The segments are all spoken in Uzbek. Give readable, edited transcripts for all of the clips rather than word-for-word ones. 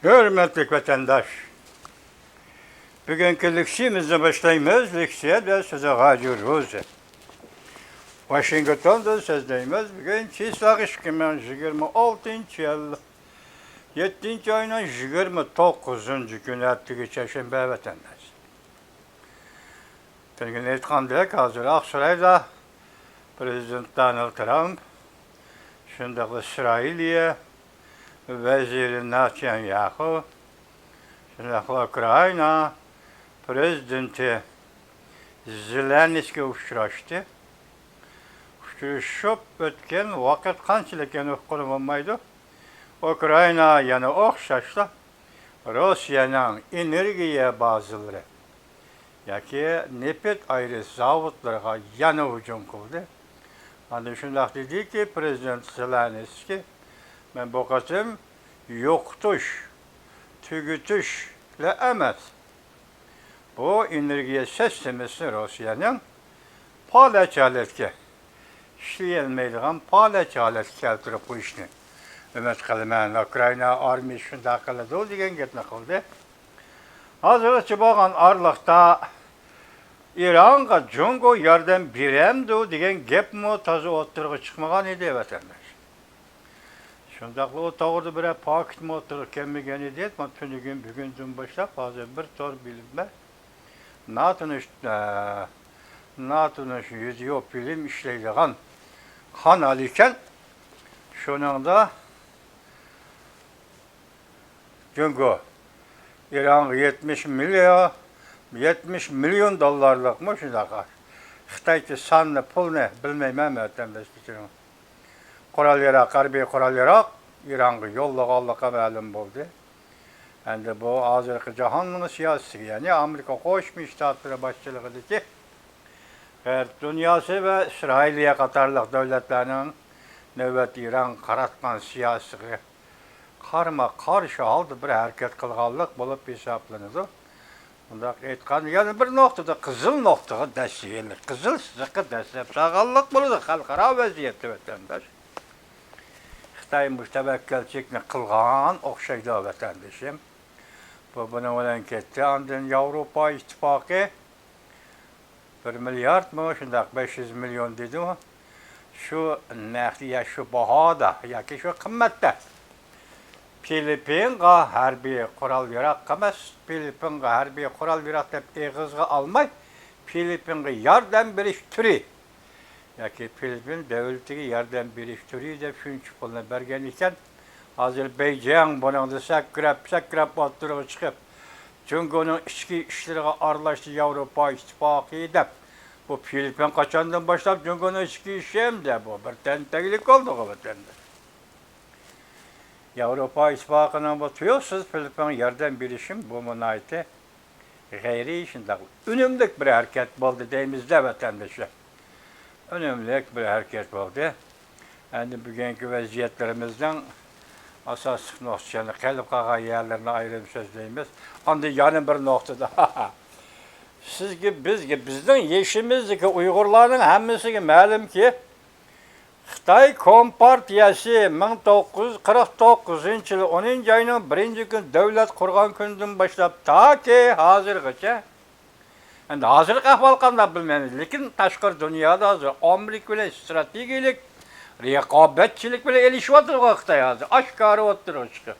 Hürmetli vatandaş, bugünkü lüksümüzle başlayımız, lüksiyet ve söze gacıyoruz. Washington'da sözleyimiz, bugün çislak 2026 yıl, 7. ayının 29. günü ettiği çeşimbe vatandaş. Bugün etkandık, hazır Aksaray'da Prezident Donald Trump, şundaklı İsrail'ye, Veziri Netanyahu, şundaklı Ukrayna Prezidenti Zelenskiy uçraştı. Uçrashıp ötken vakit qanchalik yana qo'lim olmaydi. Ukrayna yana o'xshashda Rossiyaning energiya bazalari yoki neft ayri zavodlarga yana hujum qildi. Ana shunday dediki, Prezident Zelenskiy, men bu qatim yo'qotish, tugutishla emas, bu energiya sistemasi Rossiyaning palachalik işleyilmeydiğen palachalik keltirib qo'yishni umid qilaman. Ukrayna armiyasi shunday qiladi degan gapni qildi. Hozirgacha bo'lgan oraliqda Ironga Jungo yordam beramdi degan gapmi toza o'tirg'i chiqmagan edi vatandosh. Shundaqli o to'g'rida bir paketmi o'tirib kelmagan edi. Men bugundan boshlab hozir bir tor bilinma natunish video film ishlaydigan kanal ekan. Shuningda Jungo Ironga 70 milyon dollarlıkmı shunaqa. Xitoycha sonni pulni bilmayman vatandoshlar. Qurol-yarog, harbiy qurol-yarog Ironga yo'llaganligi ma'lum bo'ldi. Endi bu hozirgi jahonning siyosati, ya'ni Amerika Qo'shma Shtatlari boshchiligidagi dunyosi va İsrailya qatorliq davlatlarning navbat Iron qaratgan siyosatiga qarama-qarshi holda bir harakat qilganlik bo'lib hisoblanadi. Bundaq aytgan yana bir nuqtada qizil nuqtaga dashiyanlik, qizil siziqqa dashlab sağanlik bo'ladi xalqaro vaziyatda vatandosh. Xitoy mustabakkalchilikni qilgan o'xshaydi vatandoshim. Bu buni bilan ketdi. Ondan Yevropa ittifoqi 1 milyard mı, shundaq 500 milyon dedimi? Şu narxda, şu bahoda yoki şu qimmatda Filipinga harbiy qurol-yarog emas, Filipinga harbiy qurol-yarog deb eg'izga olmay, Filipinga yordam berish turi yoki Filipin davlatiga yordam berish turi deb shuncha pulni bergan ekan. Hozir Beijing buningda sakrab o'tirib chiqib, Jungoning ichki ishlariga aralashdi Yevropa ittifoqi deb. Bu Filipin qachondan boshlab Jungoning ichki ishi hamda bu bir tantaglik oldi vatanda. Yevropa ittifoqining bu tuyuqsiz Filipin yordam berishim bu munoyati g'ayri shunday unumli bir harakat bo'ldi deymizda vatandoshlar. Unumli bir harakat bo'ldi. Endi bugungi vaziyatlarimizdan asosiy nuqtani qilib qolgan yerlarni ayirib so'zlaymiz. Endi yana bir nuqtada bizning yeshimizdagi Uyg'urlarning hammasiga ma'lumki, Xitoy Kompartiyasi 1949-yil 10-oyning 1-kun davlat qurgan kundan boshlab toki hozirgacha, endi hozirgi ahvol qanday bilmaymiz, lekin tashqi dunyoda hozir Amerika bilan strategik raqobatchilik bilan elishyapti Xitoy hozir oshkora o'tirib.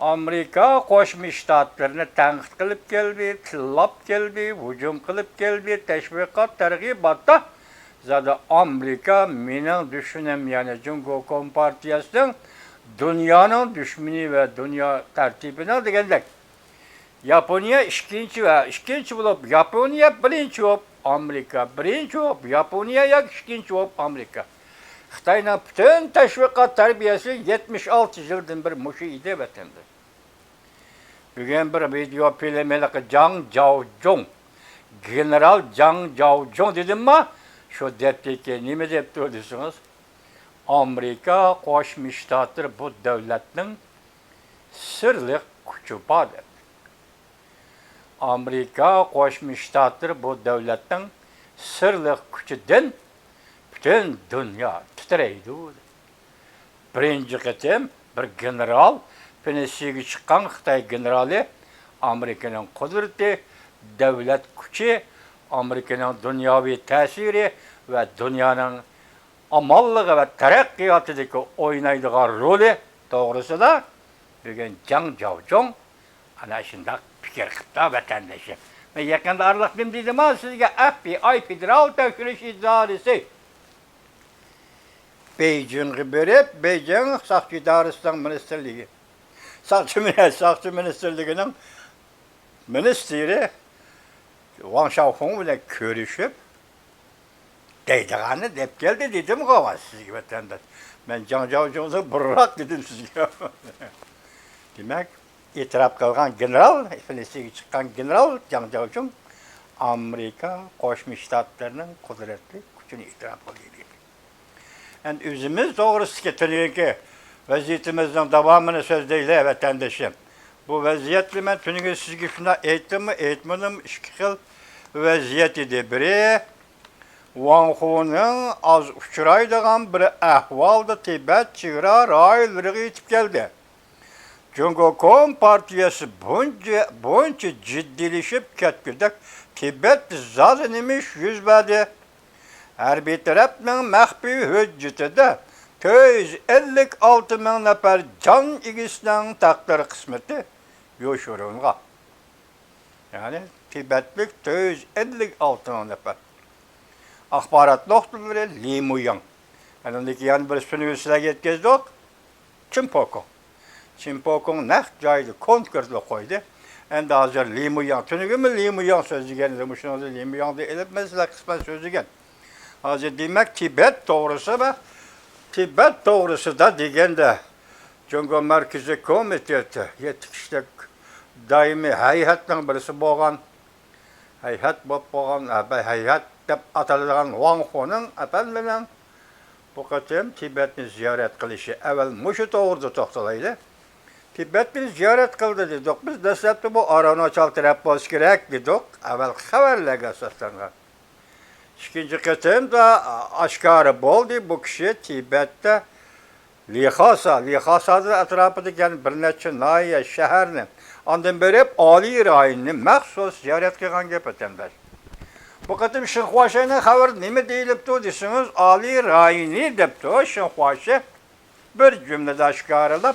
Amerika Qo'shma Shtatlarni tanqid qilib keldi, tillab keldi, hujum qilib keldi, tashviqot targ'ibotda zada Amerika mening dushmanim, ya'ni Jungo Kompartiyasining dunyoning dushmani va dunyo tartibining degandek. Yaponiya ikkinchi bo'lib, Yaponiya birinchi bo'lib, Amerika birinchi bo'lib, Yaponiya yoki ikkinchi bo'lib Amerika. Xitoyning butun tashviqot tarbiyasi 76 yildan bir mushu edi vatanda. Bugun bir video filmlari Zhang Jiaojong, general Zhang Jiaojong dedimmi? Şu depteki nima debdi desangiz, Amerika Qo'shma Shtatlar bu davlatning sirli kuchi bor. Amerika Qo'shma Shtatlar bu davlatning sirli kuchidan butun dunyo titraydi. Birinci qatim bir general pensiyaga chiqqan Xitoy generali Amerikaning qudrati, davlat kuchi, Amerikaning dunyoviy ta'siri va dunyoning amalligi va taraqqiyotidagi o'ynaydigan roli to'g'risida bugun Jang Jaojong ana shunday fikr qildi vatandoshim. Men yaqinda aralaqdim dedim sizga FBI Federal tekshirish idorasi Beijing'e berib, Beijing Saqchi idorasining ministerligi. Saqchi ministerligining ministri Wang Xiaofeng bilan ko'rishib deydigani deb keldi dedim qo'va sizga vatandosh. Men Jang Jaojong'ni burroq dedim sizga. Demak, e'tirof qilgan general, Filistinaga chiqqan general Jang Jaojong Amerika Qo'shma Shtatlarining qudratli kuchini e'tirof qildi. Endi o'zimiz to'g'risiga tungi vaziyatimizning davomini so'zlaylik vatandoshim. Bu vaziyatni men tungi sizga shunday aytdimmi, aytmadim, ikki xil vaziyat edi. Biri Wang Huning az uchraydigan bir ahvolda Tibet chegara rayollariga yetib keldi. Jungkokom partiyasi buncha jiddiylashib ketgudek Tibet zodi nimish yuz berdi. Harbiy tarafning maxfiy hujjatida 456 ming nafar jon egisining taqdiri qismati yoshirilgan. Ya'ni Tibetlik 456 ming nafar. Axborot nuqtalari Li Muyang. Andan keyin bir universitetga yetkazdik. Chimpokong naq joyda konkurslar qo'ydi. Endi hozir Li Muyang, tunigimi Li Muyang so'zlagan edi, shuni Li Muyang deb elbmaslar qisman so'zlagan. Hozir demak Tibet to'g'risida deganda Jungo Markaziy komiteti 7 kishilik doimiy hay'atning birisi bo'lgan, hay'at deb ataladigan Wang Huning bilan bu qatim Tibetni ziyorat qilishi avval mushu to'g'rida to'xtalaydi. Tibetni ziyorat qildi dedik. Biz dastlabda bu Arunachal taraf bo'lishi kerak dedik. Avval xabarlarga asoslangan. İkinci qatimda oshkora bo'ldi bu kishi Tibetda Lhasa atrofidagi bir necha noya shaharni ondan berib oliy rayonni maxsus ziyorat qilgan gap ekanlar. Bu qatim Shinxuashining xabar nima deyilibdi desangiz, oliy rayonni debdi. Shinxuashi bir jumlada oshkoralab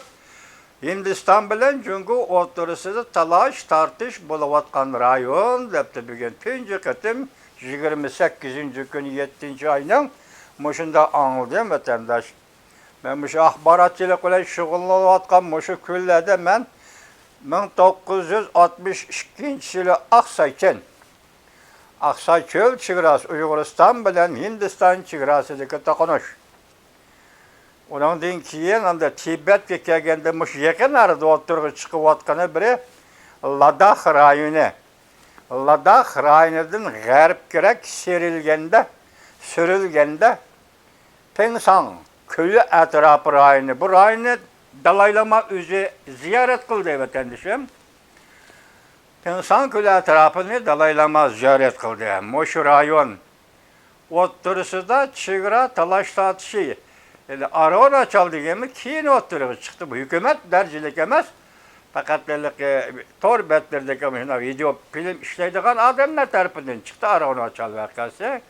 Hindiston bilan Jungo o'rtasida talash tortish bo'layotgan rayon debdi. Bugun tunji qatim 28 kuni 7 ayning mushunda anladım vatandaş. Men mush axborotchilik bilan shug'ullanayotgan mushu kunlarda men 1962-yili Aqsaycho'l chegarasi Uyg'uriston bilan Hindiston chegarasidagi to'qinish. Undan keyin anda Tibetga kelganda mush yaqin arada o'tirib chiqayotgani biri Ladakh rayoni. Ladakh rayonidan g'arbga surilganda Pengsang ko'li atrofi rayoni. Bu rayonni Dalay Lama o'zi ziyorat qildi vatandoshim. Pengsang ko'li atrofini Dalay Lama ziyorat qildi. Mushu rayon o'rtasida chegara talash tortishi. Endi Arunachal deganmi keyin o'tirib chiqdi. Bu hukumat darajalik emas. Faqat tor betlardagi mana video film ishlaydigan odamlar tarafidan chiqdi Arunachal voqeasi.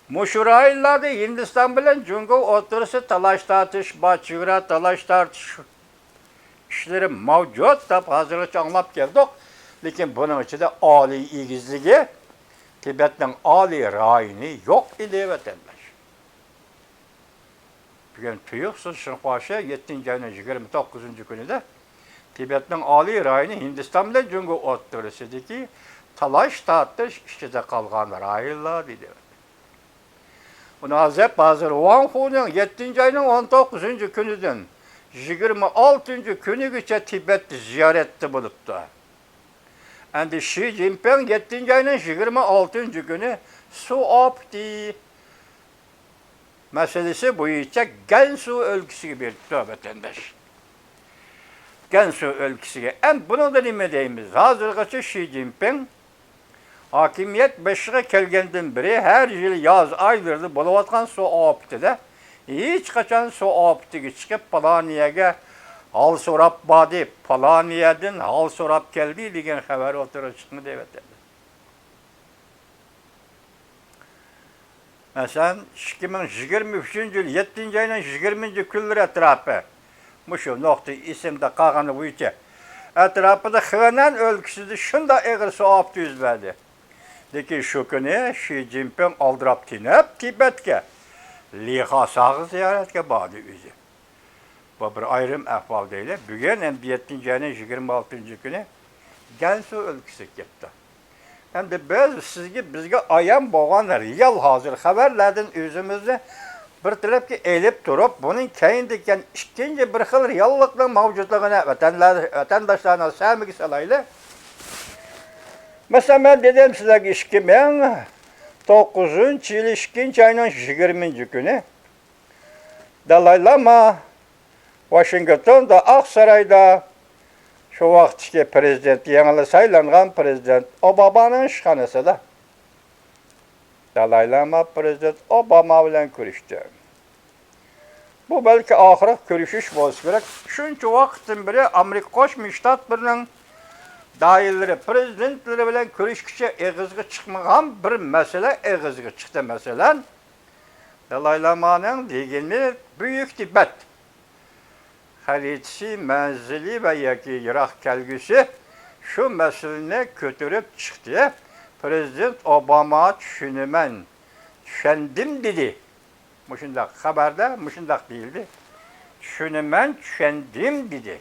Mushu rayonlarda Hindiston bilan Jungo o'rtasida talash tortish, chegara talash tortish ishlari mavjud deb hozircha anglab keldik. Lekin buning ichida oliy egizligi Tibetning oliy rayoni yo'q edi vatandosh. Bugun tuyuqsiz Shinxuashi 7-ayning 29-kunida Tibetning oliy rayoni Hindiston bilan Jungo o'rtasidagi talash tortish ichida qolgan rayonlar dedi. Uni hozir Wang Huning 7-ayning 19-kunidan 26-kunigacha Tibetni ziyoratda bo'libdi. Endi Xi Jinping 7-ayning 26-kuni Suopti masalasi bo'yicha Gansu o'lkasiga berdi vatandosh. Gansu o'lkasiga. Endi buningda nima deymiz? Hozirgacha Xi Jinping hokimiyat beshiga kelgandan beri har yil yoz oylarida bo'layotgan Suoptida hech qachon Suoptiga chiqib Poloniyaga hal sorap badi, falan yerden hal sorap geldi degan xabar o'tirib chiqdi deb aytadi. Masalan, 2023-yil 7-ayning 20-kunlar atrofi mushu nuqta esimda qolgani bo'yicha atrofida Xenan o'lkasida shunday ig'ir sovuq yuz berdi. Lekin shu kuni Xi Jinping oldirab tinib Tibetga Lixasag'i ziyoratga bordi o'zi. Bu bir ayrim ahvol deydi. Bugun endi 7-ayning 26-kuni Gansu o'lkasiga ketdi. Endi bizga ayon bo'lgan real hozir xabarlardan o'zimizni bir tarafga elib turib, buning keyin degan ikkinchi bir xil reallikning mavjudligini vatandoshlarning samiga salayli. Mesela ben dedim sizlerge 2009-yil 2-ayning 20-kuni Dalai Lama Washingtonda Aqsaroyda şu vaqtki prezident, yangi saylangan prezident Obamaning ishxonasida Dalai Lama prezident Obama bilan ko'rishdi. Bu belki oxirgi ko'rishish bo'lsa kerak. Shuncha vaqtdan beri Amerika Qo'shma Shtatlarining dairələri, prezidentləri bilan ko'rishkicha eg'izga chiqmagan bir masala eg'izga chiqdi. Masalan, Dalai Lama'nın degani Buyuk Tibet xaritasi, manzili va yoki yiroq kelgusi shu masalani ko'tarib chiqdi. Prezident Obama tushundim dedi. Mushundaq xabarda mushundaq deyildi. Tushundim dedi.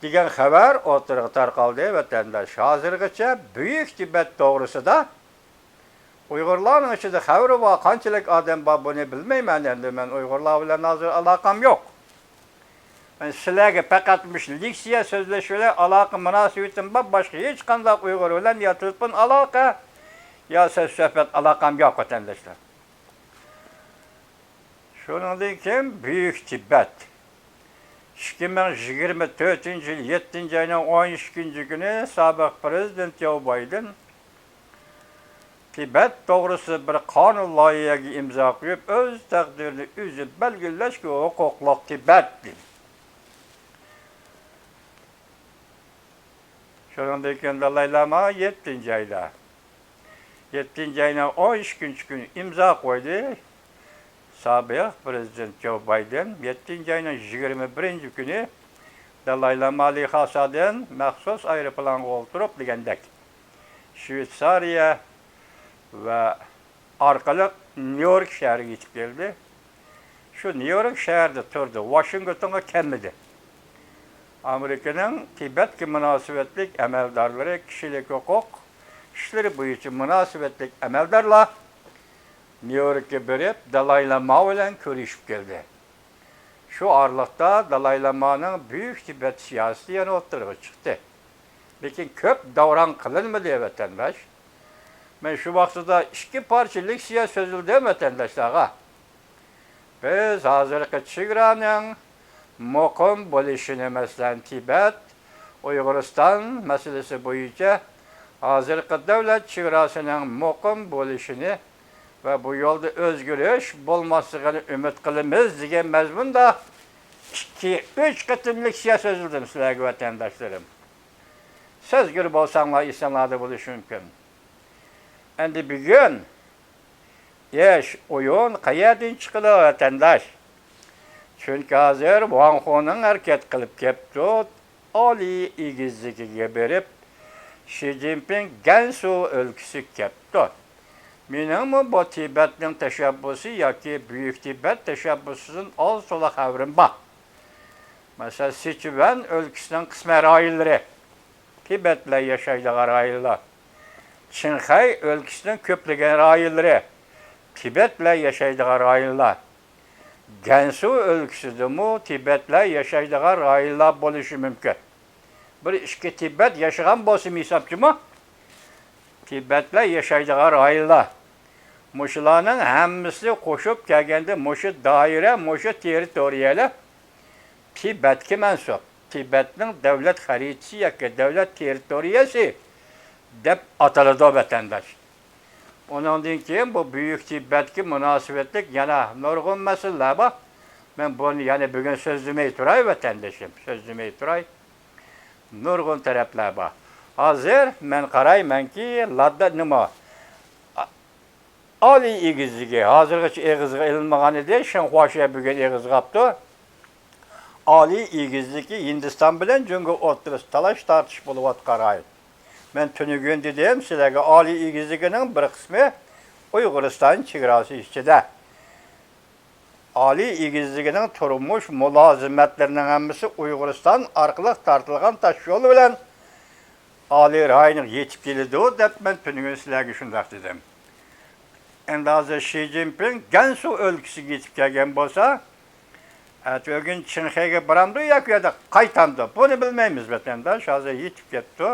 Degan xabar o'tirib tarqaldi vatandosh. Hozirgacha Buyuk Tibet to'g'risida Uyg'urlarning ichida xabari bor, qanchalik odam bor buni bilmayman endi. Men Uyg'urlar bilan hozir aloqam yo'q. Men sizlarga faqat leksiya so'zlashuvlar aloqa munosabatim bor, boshqa hech qanday Uyg'ur bilan yo telefon aloqa yo so'zsuhbat aloqam yo'q vatandoshlar. Shuningdek ham Buyuk Tibet 2024-yil 7-ayning 12-kuni sobiq prezident Joe Biden Tibet to'g'risida bir qonun loyihasiga imzo qo'yib, o'z taqdirini o'zi belgilashga huquqli Tibet dedi. Shuningdek Dalai Lama 7-ayda 7-ayning 12-kuni imzo qo'ydi. Sobiq prezident Joe Biden 7-ayning 21-kuni Dalai Lama Lixasadan maxsus aeroplanga o'tirib degandek Shveysariya va orqali New York shahriga yetib keldi. Shu New York shahrida turdi, Washingtonga kelmadi. Amerikaning Tibetga munosabatlik amaldorlari, kishilik huquq ishlari bo'yicha munosabatlik amaldorlar New York'a berib Dalai Lama bilan ko'rishib keldi. Shu oraliqda Dalai Lama'ning Buyuk Tibet siyosati yana o'tirib chiqdi. Lekin ko'p davron qilinmadi vatandosh. Men shu vaqtda ikki parcha leksiya so'zildi vatandoshlarga. Biz hozirgi chegaraning muqim bo'lishini, masalan Tibet, Uyg'uriston masalasi bo'yicha hozirgi davlat chegarasining muqim bo'lishini va bu yo'lda o'zgarish bo'lmasligini umid qilamiz degan mazmunda 2-3 qatim leksiya so'zildim sizlarga vatandoshlarim. Sezgir bo'lsanglar eslanglarda bo'lishi mumkin. Endi bugun yash o'yin qayerdan chiqdi vatandosh? Chunki hozir Wang Honing harakat qilib kelibdi, oliy egizligiga berib Xi Jinping Gansu o'lkasiga kelibdi. Mening bu Tibetning tashabbusi yoki Buyuk Tibet tashabbusidan oz to'la xabarim bor. Masalan, Sichuan o'lkasining qisman raillari, Tibetlar yashaydigan raillar. Qinghai o'lkasining ko'plagan raillari, Tibetlar yashaydigan raillar. Gansu o'lkasidami Tibetlar yashaydigan raillar bo'lishi mumkin. Bir ikki Tibet yashagan bo'lsa hisobchimi? Tibetlar yashaydigan raillar. Mushularning hammasi qo'shib kelganda mushu doira, mushu territoriyalar Tibetga mansub. Tibetning davlat xaritasi yoki davlat territoriyasi deb ataladi vatandosh. Ondan keyin bu Buyuk Tibetga munosabatlik yana nurg'un masalalar bor. Ben bunu yani bugün sözlemeyi turay vatandaşım. Sözlemeyi turay. Nurgun taraflar var. Hazır ben qarayman ki ladda nima Ali igizligi hozirgacha egizga ilinmagan edi. Shanxuasha bugun egiz qapti. Ali igizligi Hindiston bilan Jungo o'rtasida talash tartish bo'lyapti qaraydi. Men tunugun dedim sizlarga Ali igizligining bir qismi Uyg'uriston chegarasi ichida. Ali igizligining turmush mulozimatlarining hammasi Uyg'uriston orqali tortilgan tosh yo'l bilan Ali rayoniga yetib keldi deb men tunugun sizlarga shunday dedim. Endi hozir Xi Jinping Gansu o'lkasiga yetib kelgan bo'lsa, bugun Chinxayga boramdi yoki yo'q qaytamdi. Buni bilmaymiz vatandosh, hozir yetib ketdi.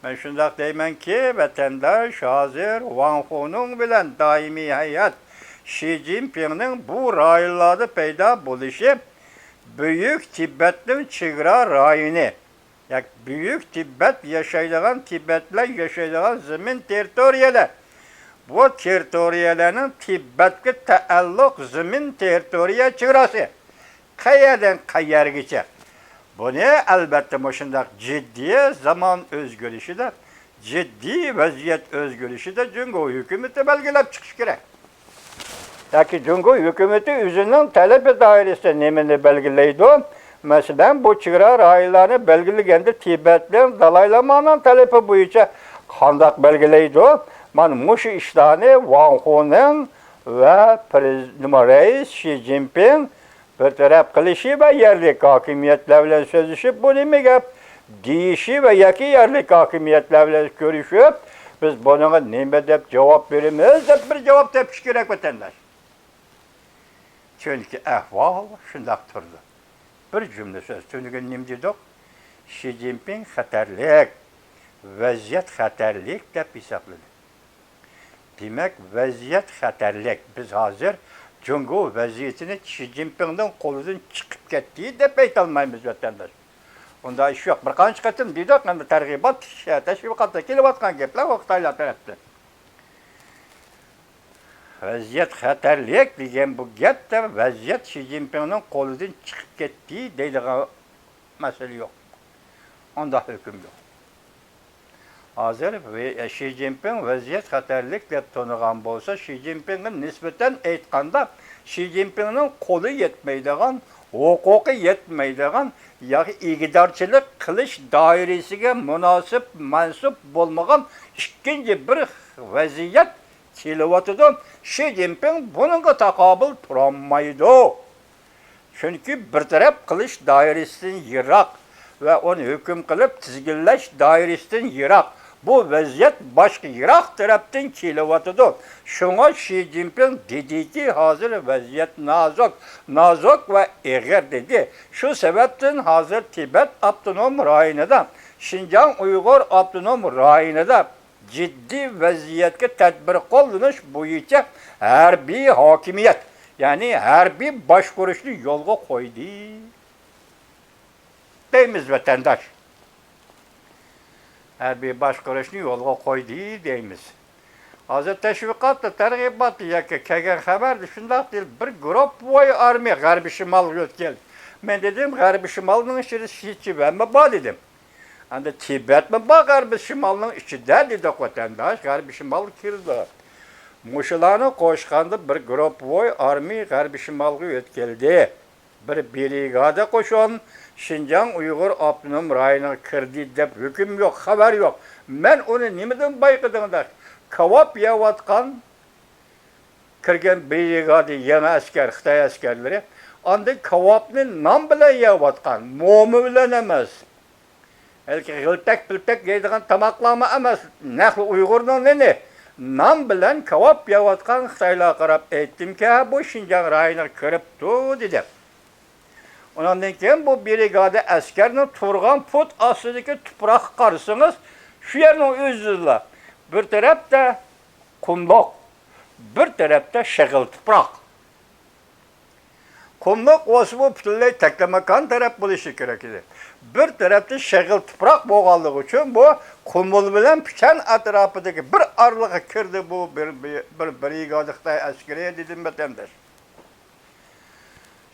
Men shunday deymanki, vatandosh hozir Wang Huning bilan doimiy hayat Xi Jinpingning bu rayonlarda paydo bo'lishi Buyuk Tibetning chegara rayoni. Yani Büyük Tibet yaşaydıgan Tibetler yaşaydıgan zemin teritoriyalar. Bu teritoriyaların Tibet'e taalluk zemin teritoriya çevresi. Kayadan kayargacha. Bu ne? Elbette bu şundak ciddi zaman özgürlüğü de, ciddi vaziyet özgürlüğü de Cumhur hükümeti belgelep çıkış gerek. Peki Cumhur hükümeti üzerinden talep dairesinde nemini belgeleydi. Mesela bu çegara rayonlarını belgilaganda Tibet'ten Dalaylama'nın talebi boyunca qandaq belgileydi. Man mushu ishlarni Wang Huning ve reis Xi Jinping bir taraf qilishi ve yerlik hokimiyatlar bilan so'zlashib, bu nima gap deyishi ve yoki yerlik hokimiyatlar bilan ko'rishib, biz bunga nima deb javob beramiz deb bir javob tepish kerak vatandosh. Chunki ahvol shunday turdi. Bir cümle söz. Tünügün nim dedik? Xi Jinping xatarlik, vaziyat xatarlik deb hisobladı. Demek vaziyat xatarlik. Biz hozir Cumhur vaziyetini Xi Jinping'den qo'lidan chiqib ketdi deb aytolmaymiz vatandosh. Unda ish yo'q. Bir qancha qatim dedik, endi targ'ibot, tashviqotda kelayotgan gaplar Xitoylar tarafdan. Vaziyat xatarlik degan bu gapda vaziyat Xi Jinpingning qo'lidan chiqib ketdi deydigan masala yo'q. Unda hukm yo'q. Hozir Xi Jinping vaziyat xatarlik deb tonigan bo'lsa, Xi Jinpingga nisbatan aytganda Xi Jinpingning qo'li yetmaydigan, huquqi yetmaydigan yoki igidorchilik qilish doirasiga munosib, mansub bo'lmagan ikkinchi bir vaziyat kelyapti. Xi Jinping bunga taqobil turolmaydi. Chunki bir taraf qilish doirasidan yiroq va uni hukm qilib tizginlash doirasidan yiroq. Bu vaziyat boshqa yiroq tarafdan kelyapti. Shunga Xi Jinping dediki, hozir vaziyat nozuk va og'ir dedi. Shu sababdan hozir Tibet avtonom rayonida, Xinjiang Uyg'ur avtonom rayonida ciddi vaziyatga tadbir qo'llanish bo'yicha harbiy hokimiyat, ya'ni harbiy boshqarishni yo'lga qo'ydi deymiz vatandosh. Harbiy boshqarishni yo'lga qo'ydi deymiz. Hozir tashviqotda, targ'ibotda yoki kelgan xabarda shunday deyil, bir guruh voy armiya g'arbiy shimolga o'tgan. Men dedim, g'arbiy shimolning ichida Sichuan bor dedim. Anda Tibet mi bak G'arbiy shimolning ichida dedi vatandosh, G'arbiy shimol kirdi. Mushularni qo'shganda bir guruh voy armiya G'arbiy shimolga o'tkeldi. Bir brigada qo'shin Xinjiang Uyg'ur avtonom rayoniga kirdi deb hukm yo'q, xabar yo'q. Men uni nimadan bayqadimda? Kavob yeyotgan kirgan brigada yangi askar, Xitoy askarlari, anda kavobni non bilan yeyotgan, mo'mi bilan emas. Elki g'iltak-piltak yeydigan tamoqlarni emas, naqli Uyg'urning neni? Non bilan kavob yeyotgan Xitoylar qarab aytdimki, bu Xinjiang rayoniga kiribdi dedi. Ondan keyin bu brigada askarning turgan put ostidagi tuproqqa qarasangiz, shu yerning o'zida bir tarafda qumloq, bir tarafda shag'il tuproq. Qumloq o'si bu butunlay taklamakan taraf bo'lishi kerak edi. Bir tarafda shag'il tuproq bo'lganligi uchun bu qumul bilan pichan atrofidagi bir arlig'a kirdi bu bir brigada Xitoy askari dedim vatandosh.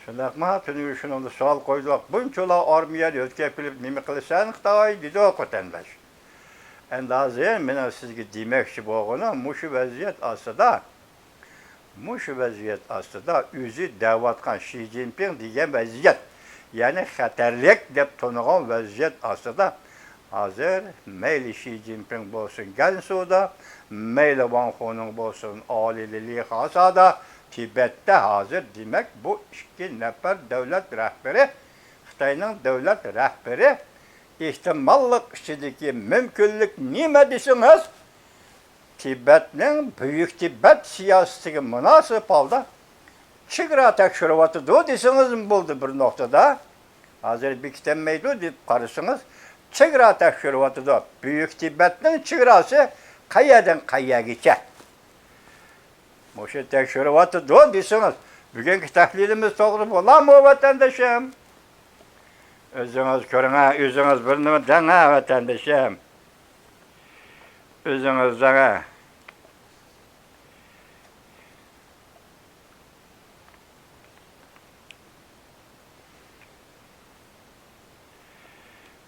Şundaqma, tünü şunu sual koyduq. Bunçola armiya ötkep bilip nima qilsan Xitoy dedi vatandaş. Endi hozir men sizga demoqchi bo'lganim, mushu vaziyat ostida o'zi da'vatgan Xi Jinping degan vaziyat, ya'ni xatarlik deb tonigan vaziyat ostida hozir mayli Xi Jinping bo'lsin Gansuda, mayli Wang Honing bo'lsin Oliy Xasada, Tibetda hozir demak bu ikki nafar davlat rahbari, Xitoyning davlat rahbari ehtimollik ichidagi mumkinlik nima desangiz, Tibetning Buyuk Tibet siyosatiga munosib holda chegara tekshiryapti desangiz bo'ldi bir nuqtada. Hozir bekitilmaydi deb qarasangiz, chegara tekshiryapti. Buyuk Tibetning chegarasi qayerdan qayergacha? O'sha tekshiryapti desangiz, bugungi tahlilimiz to'g'ri bo'ladimi vatandoshim? O'zingiz ko'ring, o'zingiz bir nima deng vatandoshim. O'zingiz deng.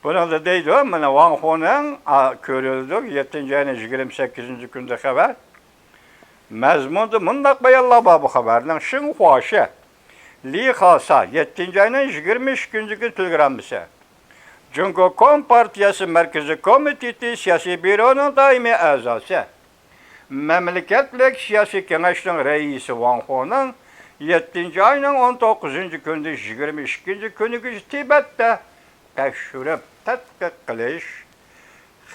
Burada deydi, mana Wang Honing ko'rildi 7-ayning 28-kunda xabar. Mazmunda mundaq bayonlab bu xabarning Xinhuashi Li Xasa 7-ayning 22-kunda telegramisi. Jungo Kompartiyasi Markaziy komiteti siyosiy byuroning doimiy a'zosi. Mamlakatlik siyosiy kengashning raisi Wang Honing 7-ayning 19-kunda 22-kunigacha Tibetda tekshirib tadqiq qilish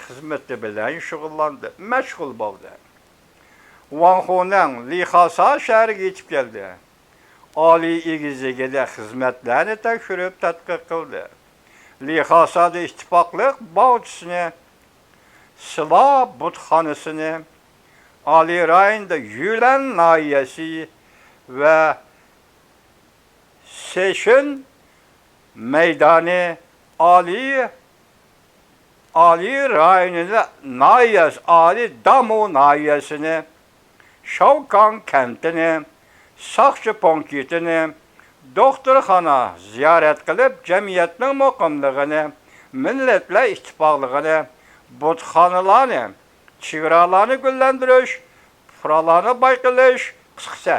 xizmati bilan shug'ullandi, mashg'ul bo'ldi. Wang Honing Li Xasa shahriga yetib keldi. Oliy egizligida xizmatlarni tekshirib tadqiq qildi. Li Xasada ittifoqlik bog'chisini, Sila butxonasini, Oliy rayonda Yulan noyasi va Seshin maydoni Oliy rayonida noyas, Oliy Damu noyasini, Shavkan kentini, Soqchi punketini, doktorxona ziyorat qilib, jamiyatning muqimligini, millatlar ittifoqligini, butxonalarni, chegaralarni gullantirish, fuqarolarni bayqilish, qisqasi,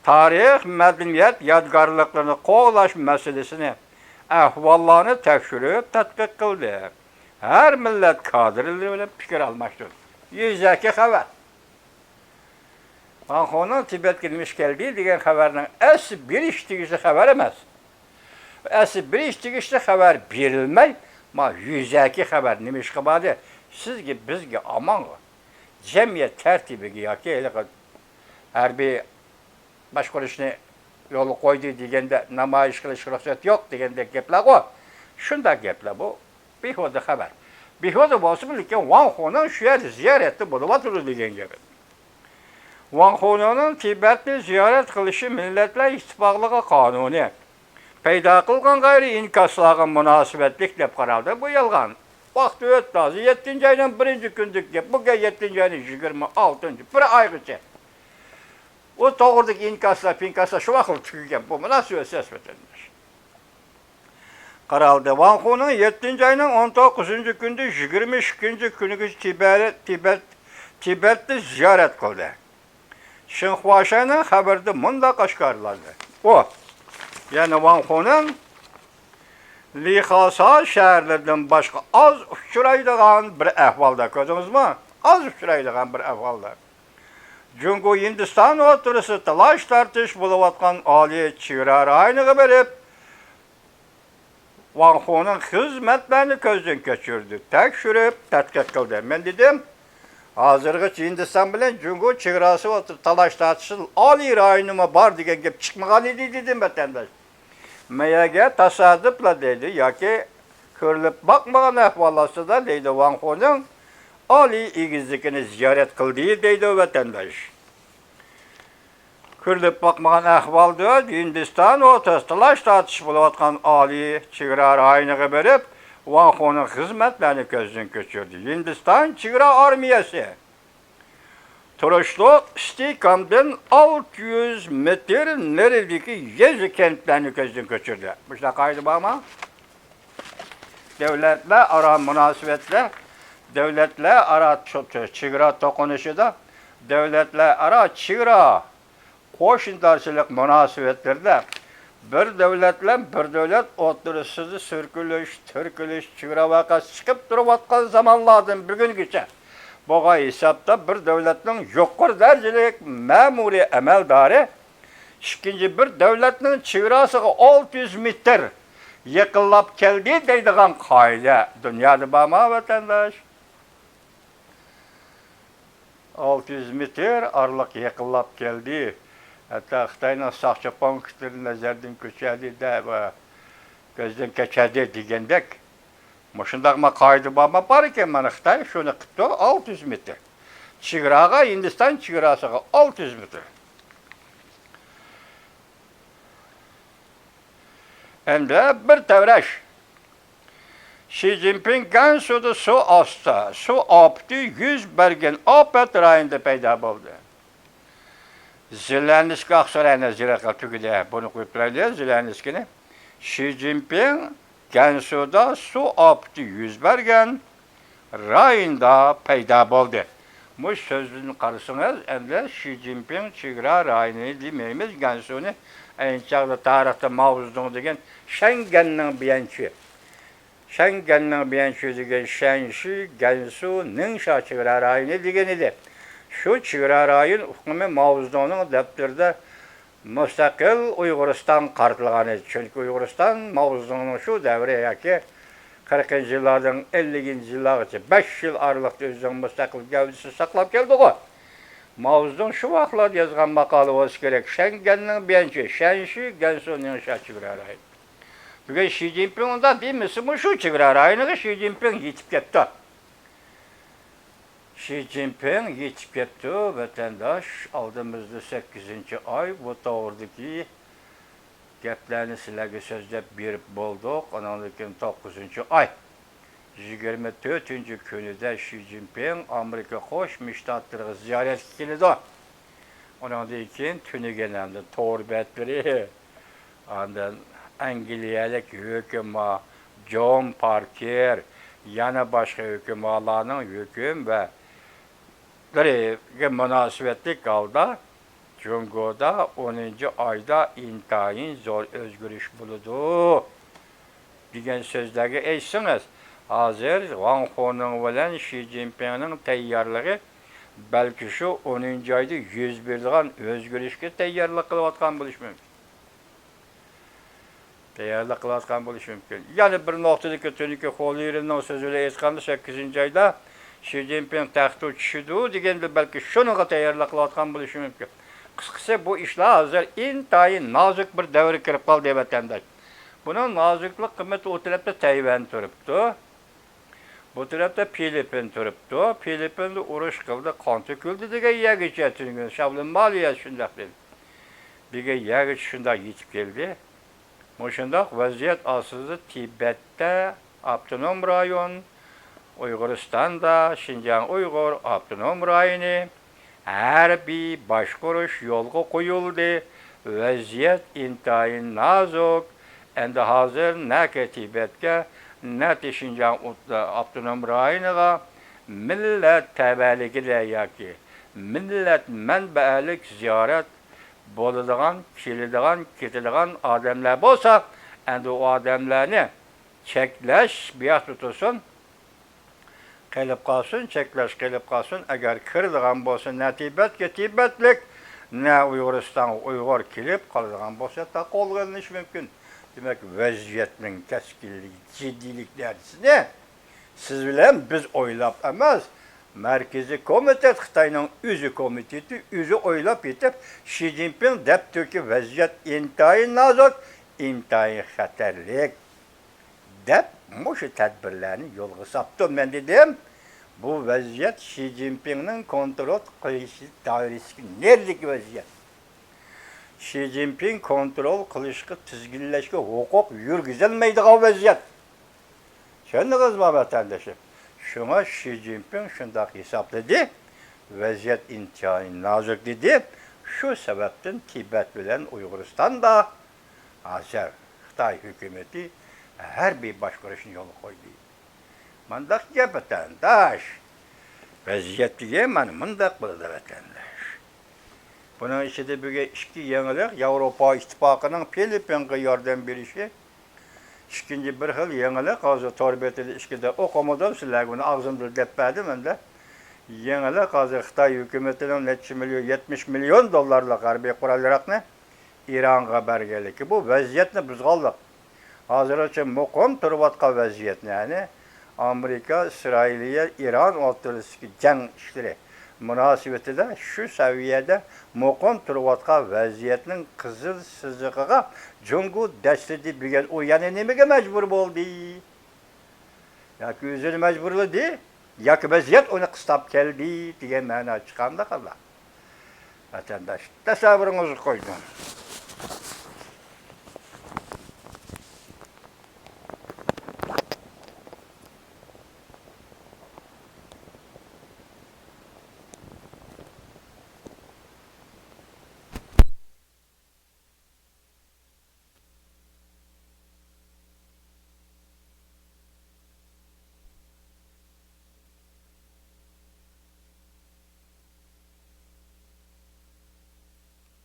tarix, madaniyat yodgorliklarini qo'g'lash masalasini, ahvollarni tekshirib tadqiq qildi. Har millat kadrlari bilan fikr almashtirdi. Yuzaki xabar. Wang Honing Tibetga nima keldi degan xabarning asli berish tegishli xabar emas. Asli berish tegishli xabar berilmay, ma yuzaki xabar nima ish qiladi? Sizga, bizga aman jamiyat tartibiga yoki harbiy boshqarishni yo'l qo'ydi deganda namoyish qilish ruxsat yo'q deganda gaplar bor. Shunda gaplar bu behuda xabar. Behuda bo'lsa lekin Wang Honing shu yerda ziyoratda bo'lyapti degan gap. Wang Honingning Tibetni ziyorat qilishi millatlar ittifoqligi qonuni paydo qilgan g'ayri inkoslarga munosabatlik deb qaraldi. Bu yolg'on. Vaqti o'tdi. 7-ayning 1-kundagi gap. Bu 7-ayning 26-chi, bir oygacha. O to'g'ridagi inkoslar shu vaqt tugagan. Bu munosabat vatandosh. Qaraldi. Wang Honing 7-ayning 19-kunda 22-kunigacha Tibetni ziyorat qildi. Xinhuashining xabarida mundaq oshkorlandi. Ya'ni Wang Honing Li Xasa shaharlaridan boshqa oz uchraydigan bir ahvolda, ko'rdingizmi? Oz uchraydigan bir ahvolda. Jungo Hindiston o'rtasida talash tartish bo'layotgan oliy chegara rayoniga berib, Wang Honing xizmatlarini ko'zdan kechirdi, tekshirib, tadqiq qildi. Men dedim, hozirgacha Hindiston bilan Jungo chegarasi o'rtasida talash tartish oliy rayonima bor degan gap chiqmagan edi dedim vatandosh. Mayaga tasodifla dedi yoki ko'rilib boqmagan ahvollarda deydi Wang Honing oliy egizligini ziyorat qildi deydi vatandosh. Ko'rilib boqmagan ahvolda Hindiston o'rtasida talash tartish bo'layotgan oliy chegara rayoniga berib, Wang Honing xizmatlarini ko'zdan kechirdi. Hindiston chegara armiyasi turuşluq istikamdan 600 metr neredeki yezi kentlerini gözden geçirdi. Bu işte kaydı bağma. Devletle ara münasebetler, devletle ara çigra tokunuşu da, devletle ara çigra qo'shnichilik munosabatlarda bir devletle bir devlet o'rtasida sürkülüş, türkülüş, chegara vaqasi chiqib turayotgan zamonlardan bugungacha bo'lgan hisobda bir devletning yuqori darajalik ma'muriy amaldori ikkinchi bir devletning chegarasiga 600 metr yaqinlab keldi deydigan qoida dunyoda bormi vatandosh? 600 metr aralıq yaqinlab keldi. Hatta Xitoyning soqchi punktlari nazardan ko'chadi va ko'zdan kechadi degandek. Mushundaq qoida bormi? Bor ekan, mana Xitoy shuni qilibdi 600 metr. Chegaraga Hindiston chegarasiga 600 metr. Endi bir tavrash Xi Jinping Gansuda suv osti, suv opti yuz bergan ofat rayonida paydo bo'ldi. Zelenskiy aqsarayni ziraqa tugida buni qo'yib turaylik, Zelenskiyni. Xi Jinping Gansuda suv opti yuz bergan rayonda paydo bo'ldi. Bu so'zni qarasangiz, endi Xi Jinping chegara rayoni demaymiz, Gansuni ayniqsa tarixda Mao Zedong degan Shanganning biyanchi. Shanganning biyanchi degan Shanxi, Gansu, Ningxia chegara rayoni degan edi. Shu chegara rayon hukmi Mao Zedongning daftarida mustaqil Uyg'uriston qaratilgan edi. Chunki Uyg'uriston Mao Zedongning shu davri yoki 40-yillardan 50-yillargacha 5 yil oralig'ida o'zining mustaqil gavdasini saqlab keldi-ku. Mao Zedong shu vaqtlarda yozgan maqola bo'lsa kerak. Shanganning biyanchi, Shanxi, Gansu, Ningxia chegara rayoni. Bugun Xi Jinping unda demisimi shu chegara rayoniga Xi Jinping yetib ketdi. Xi Jinping yetib ketdi, vatandosh, oldimizda 8-oy bu to'g'ridagi gaplarni sizlarga so'zlab berib bo'ldik. Ondan keyin 9-oy 24-kunida Xi Jinping Amerika Qo'shma Shtatlariga ziyoratga keldi. Ondan keyin tunigananda to'g'ri ondan Angliyalik hükümet, John Parker, yana başka hükümetlerinin hüküm ve münasebetli kaldı. Cungo'da 10. ayda intayin zor özgürlük buludu. Diyen sözleri eşsiniz. Hazır Wang Ho'nun bilen Xi Jinping'in teyyarlığı belki şu 10. ayda 101 yıldan özgürlükke teyyarlık kılıvatkan buluş mümkün. Tayyorlik qilayotgan bo'lishi mumkin. Yana bir nuqtadagi tuniki Xolerining so'zida aytganda 8-oyda Xi Jinping taxtga tushdi deganda balki shuniga tayyorlik qilayotgan bo'lishi mumkin. Qisqasi bu ishlar hozir intayin nozik bir davrga kirib qoldi vatandosh. Buning noziklik qiymati o tarafda Tayvan turibdi. Bu tarafda Filippin turibdi. Filippinda urush qildi, qon to'kildi degan yagicha tushungan. Shavlin Maliya shunday dedi. Degan yagich shunday yetib keldi. Moşundaq vaziyat asızı Tibet'te, Abdunum rayon, Uyguristan'da, Şinjan Uygur, Abdunum rayoni, harbiy başquruş yolga qo'yildi. Vaziyat intayin nazuk. Endi hozir naki Tibet'ga, naki Şinjan Abdunum rayoniga millat tabaligida yoki millat manbalik ziyorat bo'ladigan, keladigan, ketadigan odamlar bo'lsa, endi u odamlarni cheklash biyoq tutsin, qilib qolsin, cheklash qilib qolsin. Agar kiradigan bo'lsa, na Tibetga Tibetlik, na Uyg'uriston Uyg'ur kelib qoladigan bo'lsa, qo'lganish mumkin. Demak, vaziyatning tashkilligi, jiddiyliklarni siz bilan biz o'ylab emas, Merkezi Komitet Xitoyning o'zi komiteti o'zi o'ylab yetib, Xi Jinping debdiki vaziyat intayin nozik, intayin xatarlik deb mushu tadbirlarni yo'lga soldi. Men dedim, bu vaziyat Xi Jinpingning kontrol qilishi doirasiga neridagi vaziyat. Xi Jinping kontrol qilishga, tizginlashga huquq yurgizilmaydigan vaziyat. Tushundingizmi vatandoshlar? Şuna Xi Jinping şundaq hesapladı. vaziyat intihoyin nozik dedi. Şu sebepten Tibet bilen Uyg'uriston da hozir Xitoy hukumati her bir boshqarishni yo'l qo'ydi. Mundaq gap vatandosh. Vaziyatga mana mundaq bo'ldi vatandosh. Buning ichida bugun ikki yangilik Yevropa ittifoqining Filippinga yordam berishi. İkinci bir xil yangilik hozir torbetida ikkida o'qimadim, sizlarga uni og'zimda deb berdim endi. Yangilik hozir Xitoy hukumatining necha million 70 million dollarlik harbiy qurol-yarog'ni İran'a berganligi bu vaziyatni buzganlik. Hozircha muqim turayotgan vaziyatni, ya'ni Amerika, İsrailiya, İran o'rtasidagi jang ishlari munosabatida shu saviyada muqim turayotgan vaziyatning qizil chizig'iga Jungo dastladi degan u yana nimaga majbur bo'ldi? Yoki o'zini majburladi, yoki vaziyat uni qistab keldi degan ma'no chiqanda qala. Vatandosh tasavvuringizni qo'ying.